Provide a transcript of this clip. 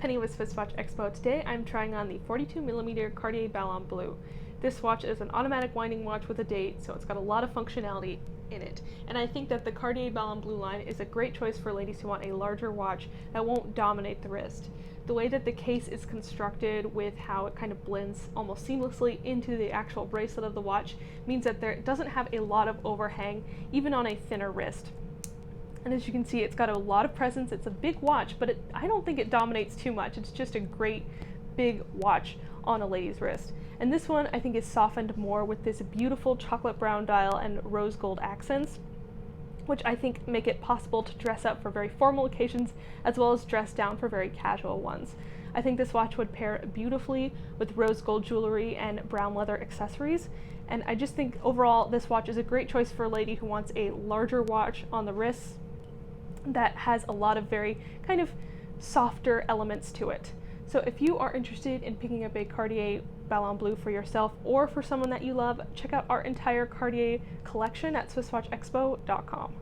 Penny with SwissWatchExpo. Today I'm trying on the 42mm Cartier Ballon Bleu. This watch is an automatic winding watch with a date, so it's got a lot of functionality in it. And I think that the Cartier Ballon Bleu line is a great choice for ladies who want a larger watch that won't dominate the wrist. The way that the case is constructed with how it kind of blends almost seamlessly into the actual bracelet of the watch means that it doesn't have a lot of overhang, even on a thinner wrist. And as you can see, it's got a lot of presence. It's a big watch, but I don't think it dominates too much. It's just a great big watch on a lady's wrist. And this one I think is softened more with this beautiful chocolate brown dial and rose gold accents, which I think make it possible to dress up for very formal occasions as well as dress down for very casual ones. I think this watch would pair beautifully with rose gold jewelry and brown leather accessories, and I just think overall this watch is a great choice for a lady who wants a larger watch on the wrists that has a lot of very kind of softer elements to it. So if you are interested in picking up a Cartier Ballon Bleu for yourself or for someone that you love, check out our entire Cartier collection at SwissWatchExpo.com.